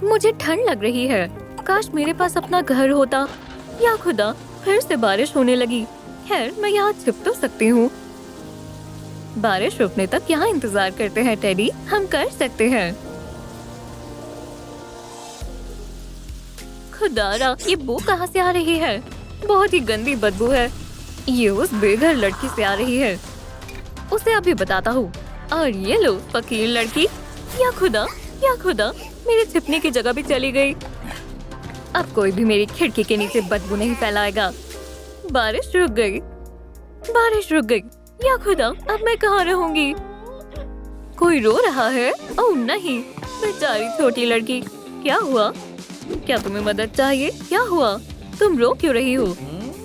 मुझे ठंड लग रही है। काश मेरे पास अपना घर होता। या खुदा, फिर से बारिश होने लगी। खैर, मैं यहाँ छिप तो सकती हूँ। बारिश रुकने तक यहाँ इंतजार करते हैं टेडी। हम कर सकते हैं। खुदारा, ये बू कहाँ से आ रही है? बहुत ही गंदी बदबू है। ये उस बेघर लड़की से आ रही है। उसे अभी बताता हूँ। और ये लो फकीर लड़की। या खुदा, या खुदा, मेरे छिपने की जगह भी चली गई। अब कोई भी मेरी खिड़की के नीचे बदबू नहीं फैलाएगा। बारिश रुक गई। बारिश रुक गई। या खुदा, अब मैं कहाँ रहूंगी? कोई रो रहा है? ओह नहीं, बेचारी छोटी लड़की। क्या हुआ? क्या तुम्हें मदद चाहिए? क्या हुआ? तुम रो क्यों रही हो?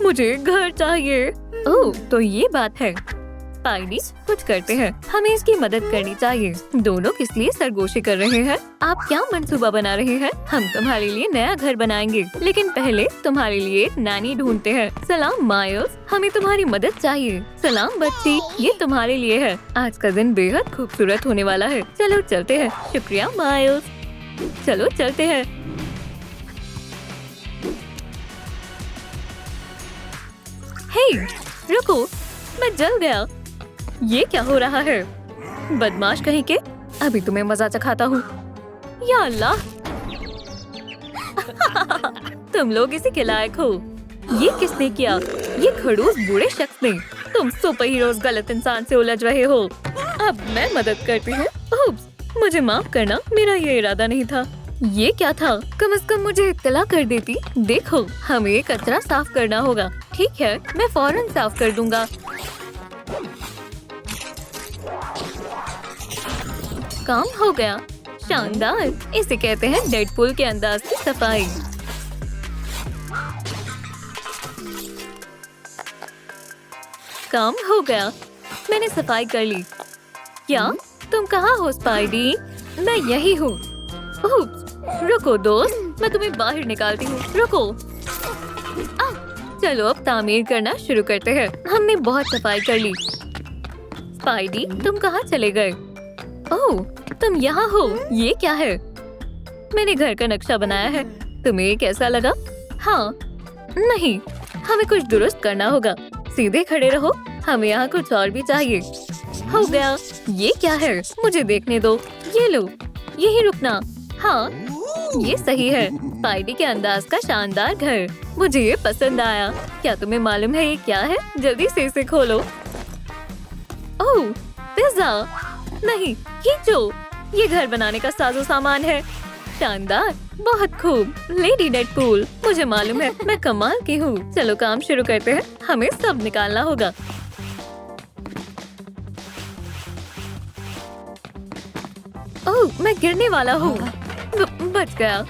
मुझे घर चाहिए। ओह, तो ये बात है। स्पाइडी, कुछ करते हैं। हमें इसकी मदद करनी चाहिए। दोनों किस लिए सरगोशी कर रहे हैं? आप क्या मंसूबा बना रहे हैं? हम तुम्हारे लिए नया घर बनाएंगे, लेकिन पहले तुम्हारे लिए नानी ढूंढते हैं। सलाम माइल्स, हमें तुम्हारी मदद चाहिए। सलाम बच्ची, ये तुम्हारे लिए है। आज का दिन बेहद खूबसूरत होने वाला है। चलो चलते हैं। शुक्रिया माइल्स। चलो चलते हैं। हे, रुको, मैं जल गया। ये क्या हो रहा है? बदमाश कहीं के, अभी तुम्हें मजा चखाता हूँ। या अल्लाह, तुम लोग इसी के लायक हो। ये किसने किया? ये खड़ूस बूढ़े शख्स ने। तुम सुपर हीरोज गलत इंसान से उलझ रहे हो। अब मैं मदद करती हूँ। उप्स, मुझे माफ करना, मेरा ये इरादा नहीं था। ये क्या था? कम से कम मुझे इत्तला कर देती। देखो, हमें कचरा साफ करना होगा। ठीक है, मैं फौरन साफ कर दूंगा। काम हो गया। शानदार। इसे कहते हैं डेडपूल के अंदाज की सफाई। काम हो गया। मैंने सफाई कर ली। क्या तुम कहाँ हो स्पाइडी? मैं यही हूँ। रुको दोस्त, मैं तुम्हें बाहर निकालती हूँ। रुको। चलो अब तामीर करना शुरू करते हैं। हमने बहुत सफाई कर ली। स्पाइडी, तुम कहाँ चले गए? ओह, तुम यहाँ हो। ये क्या है? मैंने घर का नक्शा बनाया है। तुम्हें कैसा लगा? हाँ, नहीं, हमें कुछ दुरुस्त करना होगा। सीधे खड़े रहो। हमें यहाँ कुछ और भी चाहिए। हो गया। ये क्या है? मुझे देखने दो। ये लो, यही रुकना। हाँ, ये सही है। स्पाइडी के अंदाज का शानदार घर। मुझे ये पसंद आया। क्या तुम्हें मालूम है ये क्या है? जल्दी से इसे खोलो। ओह, पिज़्ज़ा। नहीं, खींचो। ये घर बनाने का साजो सामान है। शानदार, बहुत खूब। लेडी डेडपूल, मुझे मालूम है मैं कमाल की हूँ। चलो काम शुरू करते हैं। हमें सब निकालना होगा। ओह, मैं गिरने वाला हूँ। बच गया।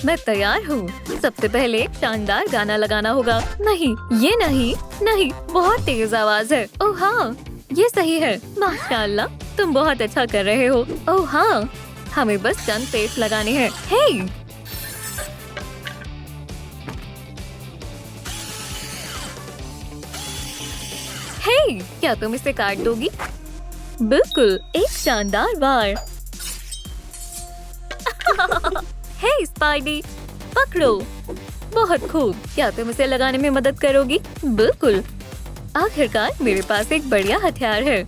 मैं तैयार हूँ। सबसे पहले एक शानदार गाना लगाना होगा। नहीं, ये नहीं, नहीं, बहुत तेज आवाज है। ओह हाँ, ये सही है। माशाल्लाह, तुम बहुत अच्छा कर रहे हो। ओह हाँ, हमें बस चंद पेस्ट लगाने हैं। हे, हे, क्या तुम इसे काट दोगी? बिल्कुल, एक शानदार वार। हे स्पाइडी, पकड़ो। बहुत खूब। क्या तुम इसे लगाने में मदद करोगी? बिल्कुल। आखिरकार मेरे पास एक बढ़िया हथियार है।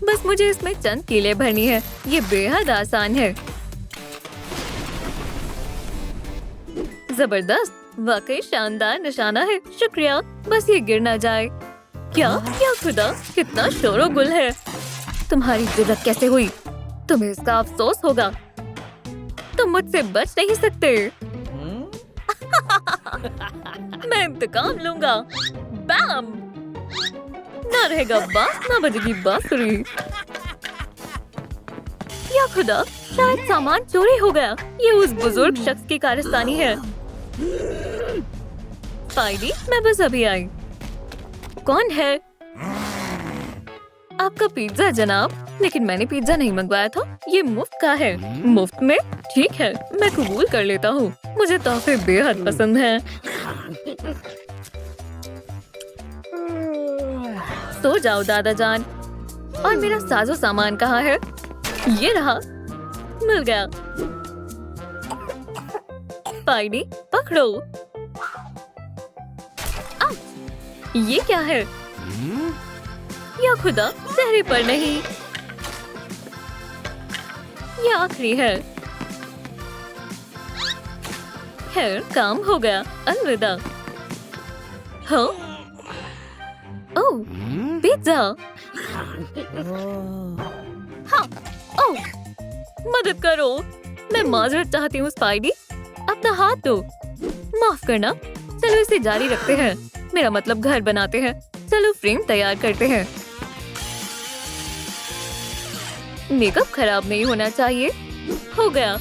बस मुझे इसमें चंद कीलें भरनी है। ये बेहद आसान है। जबरदस्त, वाकई शानदार निशाना है। शुक्रिया। बस ये गिर ना जाए। क्या खुदा, कितना शोरोगुल है। तुम्हारी जुर्रत कैसे हुई? तुम्हें इसका अफसोस होगा। तुम मुझसे बच नहीं सकते। मैं इंतकाम लूंगा। बैम! ना रहेगा बांस, ना बजेगी बांसुरी। या खुदा, शायद सामान चोरी हो गया। ये उस बुजुर्ग शख्स की कारस्तानी है। स्पाइडी, मैं बस अभी आई। कौन है? आपका पिज्जा जनाब। लेकिन मैंने पिज्जा नहीं मंगवाया था। ये मुफ्त का है। मुफ्त में? ठीक है, मैं कबूल कर लेता हूँ। मुझे तोहफे बेहद पसंद हैं। सो जाओ दादा जान। और मेरा साजो सामान कहाँ है? ये रहा, मिल गया। स्पाइडी पकड़ो। ये क्या है? या खुदा, चेहरे पर नहीं। ये आखिरी है। खैर, काम हो गया। अलविदा। हाँ? ओह, पिज्जा। हाँ, ओह, मदद करो। मैं माजरत चाहती हूँ स्पाइडी। अपना हाथ दो। माफ करना। चलो इसे जारी रखते हैं। मेरा मतलब घर बनाते हैं। चलो फ्रेम तैयार करते हैं। मेकअप खराब नहीं होना चाहिए। हो गया।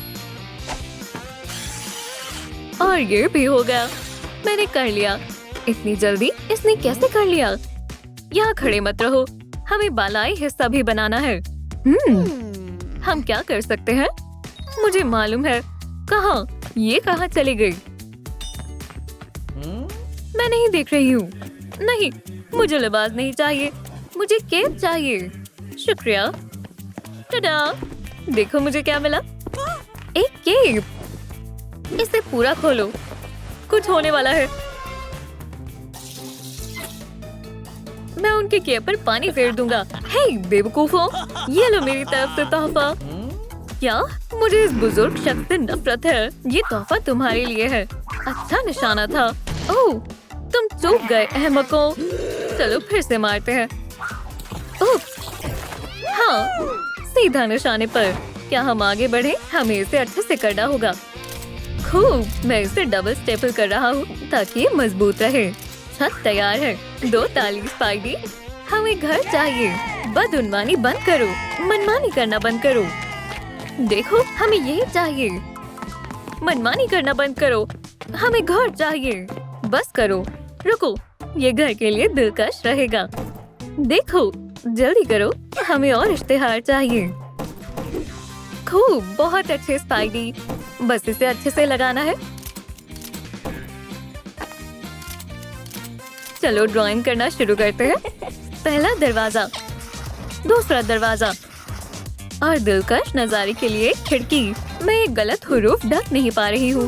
और ये भी हो गया। मैंने कर लिया। इतनी जल्दी इसने कैसे कर लिया? यहाँ खड़े मत रहो। हमें बालाई हिस्सा भी बनाना है। हम क्या कर सकते हैं? मुझे मालूम है। कहाँ? ये कहाँ चली गई? मैं नहीं देख रही हूँ। नहीं, मुझे लिबास नहीं चाहिए। मुझे केप चाहिए। शुक्रिया। टडा! देखो मुझे क्या मिला। एक केप। इसे पूरा खोलो। कुछ होने वाला है। मैं उनके केप पर पानी फेर दूंगा। हे बेवकूफों, ये लो मेरी तरफ से तोहफा। क्या? मुझे इस बुजुर्ग शख्स से नफरत है। ये तोहफा तुम्हारे लिए है। अच्छा निशाना था। ओह, तुम चूक गए अहमकों। चलो फिर से मारते हैं। ओह, हाँ, सीधा निशाने पर। क्या हम आगे बढ़े? हमें इसे अच्छे से करना होगा। खूब, मैं इसे डबल स्टेपल कर रहा हूँ ताकि ये मजबूत रहे। छत तैयार है। 2 ताली स्पाइडी। हमें घर चाहिए। बदउनवानी बंद करो। मनमानी करना बंद करो। देखो, हमें यही चाहिए। मनमानी करना बंद करो। हमें घर चाहिए। बस करो। रुको, ये घर के लिए दिलकश रहेगा। देखो, जल्दी करो। हमें और इश्तेहार चाहिए। खूब, बहुत अच्छे स्पाइडी। बस इसे अच्छे से लगाना है। चलो ड्राइंग करना शुरू करते हैं। पहला दरवाजा, दूसरा दरवाजा और दिलकश नजारे के लिए खिड़की। मैं एक गलत हुरूफ ढक नहीं पा रही हूँ,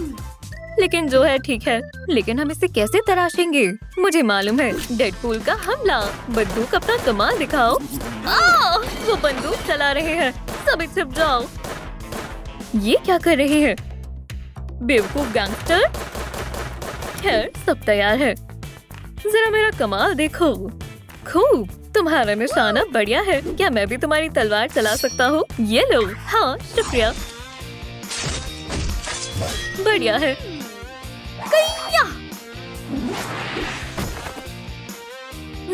लेकिन जो है ठीक है। लेकिन हम इसे कैसे तराशेंगे? मुझे मालूम है। डेडपूल का हमला। बंदूक अपना कमाल दिखाओ। वो बंदूक चला रहे हैं। सभी छिप जाओ। ये क्या कर रहे हैं? बेवकूफ गैंगस्टर। खैर, सब तैयार है। जरा मेरा कमाल देखो। खूब, तुम्हारा निशाना बढ़िया है। क्या मैं भी तुम्हारी तलवार चला सकता हूँ? ये लो। हाँ, शुक्रिया। बढ़िया है।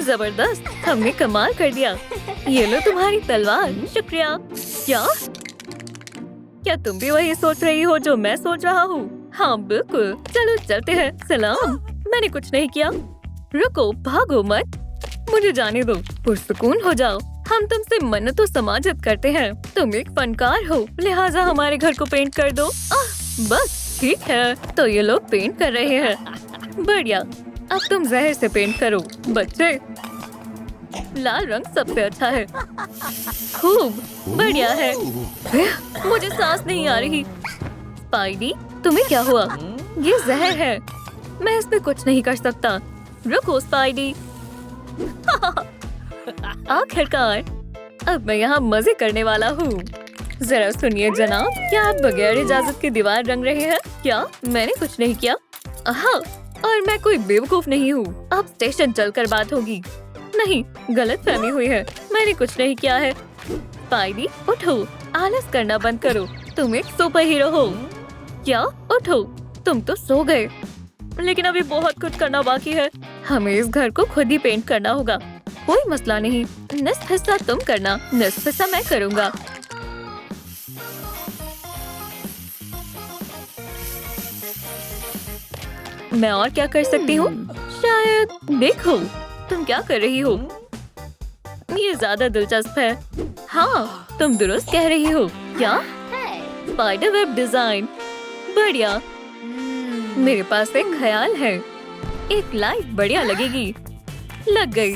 जबरदस्त, हमने कमाल कर दिया। ये लो तुम्हारी तलवार। शुक्रिया। क्या तुम भी वही सोच रही हो जो मैं सोच रहा हूँ? हाँ बिल्कुल। चलो चलते हैं। सलाम। मैंने कुछ नहीं किया। रुको, भागो मत। मुझे जाने दो। पुरसुकून हो जाओ। हम तुमसे मन्नतों समाजत करते हैं। तुम एक फनकार हो, लिहाजा हमारे घर को पेंट कर दो। बस ठीक है। तो ये लोग पेंट कर रहे हैं। बढ़िया। अब तुम जहर से पेंट करो। बच्चे, लाल रंग सबसे अच्छा है। खूब, बढ़िया है। मुझे सांस नहीं आ रही। स्पाइडी, तुम्हें क्या हुआ? ये जहर है। मैं इसमें कुछ नहीं कर सकता। रुको स्पाइडी। आखिरकार, अब मैं यहाँ मजे करने वाला हूँ। जरा सुनिए जनाब, क्या आप बगैर इजाजत की दीवार रंग रहे हैं? क्या मैंने कुछ नहीं किया? हाँ, और मैं कोई बेवकूफ नहीं हूँ। अब स्टेशन चलकर बात होगी। नहीं, गलत फहमी हुई है। मैंने कुछ नहीं किया है। स्पाइडी, उठो। आलस करना बंद करो। तुम एक सुपर हीरो हो। क्या? उठो। तुम तो सो गए, लेकिन अभी बहुत कुछ करना बाकी है। हमें इस घर को खुद ही पेंट करना होगा। कोई मसला नहीं। निस्फ हिस्सा तुम करना, निस्फ हिस्सा मैं करूँगा। मैं और क्या कर सकती हूँ? शायद, देखो, तुम क्या कर रही हो? ये ज्यादा दिलचस्प है। हाँ, तुम दुरुस्त कह रही हो। क्या? Spider web design. बढ़िया। मेरे पास एक ख्याल है। एक लाइट बढ़िया लगेगी। लग गई।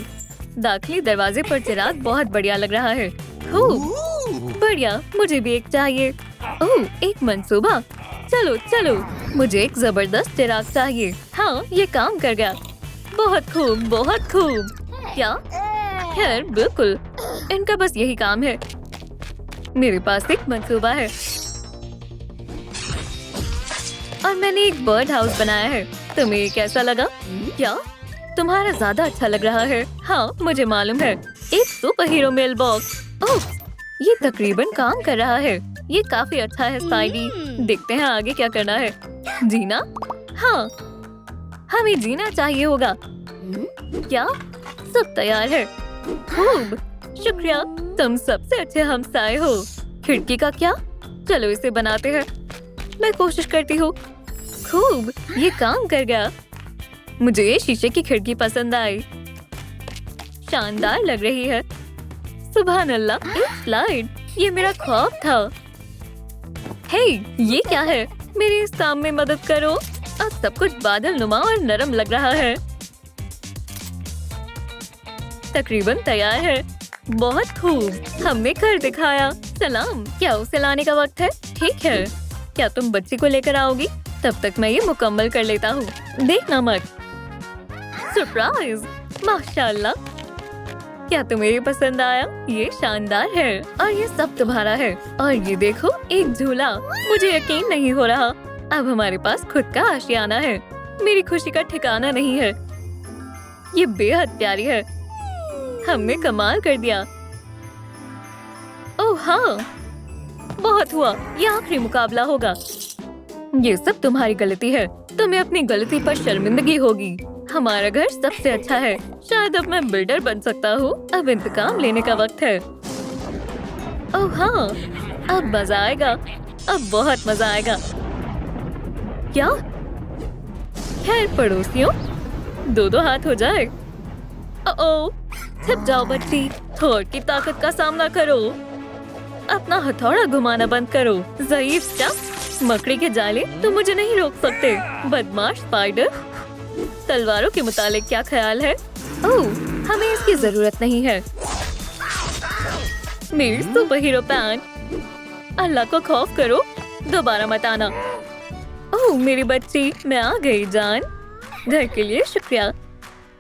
दाखिली दरवाजे पर चिराग बहुत बढ़िया लग रहा है। खूब बढ़िया, मुझे भी एक चाहिए। ओह, एक मंसूबा। चलो चलो, मुझे एक जबरदस्त चिराग चाहिए। हाँ, ये काम कर गया। बहुत खूब, बहुत खूब। क्या? खैर बिल्कुल, इनका बस यही काम है। मेरे पास एक मंसूबा है और मैंने एक बर्ड हाउस बनाया है। तुम्हें ये कैसा लगा? क्या तुम्हारा ज्यादा अच्छा लग रहा है? हाँ, मुझे मालूम है। एक सुपर हीरो मेल बॉक्स। ओह, ये तकरीबन काम कर रहा है। ये काफी अच्छा है स्पाइडी। देखते हैं आगे क्या करना है। जीना? हाँ, हमें जीना चाहिए होगा। क्या सब तैयार है? खूब, शुक्रिया, तुम सबसे अच्छे हमसाए हो। खिड़की का क्या? चलो इसे बनाते हैं। मैं कोशिश करती हूँ। खूब, ये काम कर गया। मुझे ये शीशे की खिड़की पसंद आई। शानदार लग रही है। सुभान अल्लाह, एक स्लाइड। ये मेरा ख्वाब था। हे, ये क्या है? मेरे इस काम में मदद करो। अब सब कुछ बादल नुमा और नरम लग रहा है। तकरीबन तैयार है। बहुत खूब, हमने कर दिखाया। सलाम, क्या उसे लाने का वक्त है? ठीक है, क्या तुम बच्ची को लेकर आओगी? तब तक मैं ये मुकम्मल कर लेता हूँ। देखना मत। सरप्राइज, माशाल्लाह। क्या तुम्हें ये पसंद आया? ये शानदार है और ये सब तुम्हारा है। और ये देखो, एक झूला। मुझे यकीन नहीं हो रहा। अब हमारे पास खुद का आशियाना है। मेरी खुशी का ठिकाना नहीं है। ये बेहद प्यारी है। हमने कमाल कर दिया। ओह हाँ, बहुत हुआ। ये आखिरी मुकाबला होगा। ये सब तुम्हारी गलती है। तुम्हें अपनी गलती पर शर्मिंदगी होगी। हमारा घर सबसे अच्छा है। शायद अब मैं बिल्डर बन सकता हूँ। अब इंतकाम लेने का वक्त है। ओह हाँ, अब मजा आएगा। अब बहुत मजा आएगा। क्या? खैर पड़ोसियों, दो हाथ हो जाए। ओह, छिप जाओ बच्ची। थोर की ताकत का सामना करो। अपना हथौड़ा घुमाना बंद करो। ज़ईफ चप, मकड़ी के जाले, तुम मुझे नहीं रोक सकते। बदमाश स्पाइडर। तलवारों के मुतालिक क्या ख्याल है? ओह, हमें इसकी जरूरत नहीं है। मेरी सुपर हीरो पैंट। अल्लाह को खौफ करो, दोबारा मत आना। ओह मेरी बच्ची, मैं आ गई जान। घर के लिए शुक्रिया।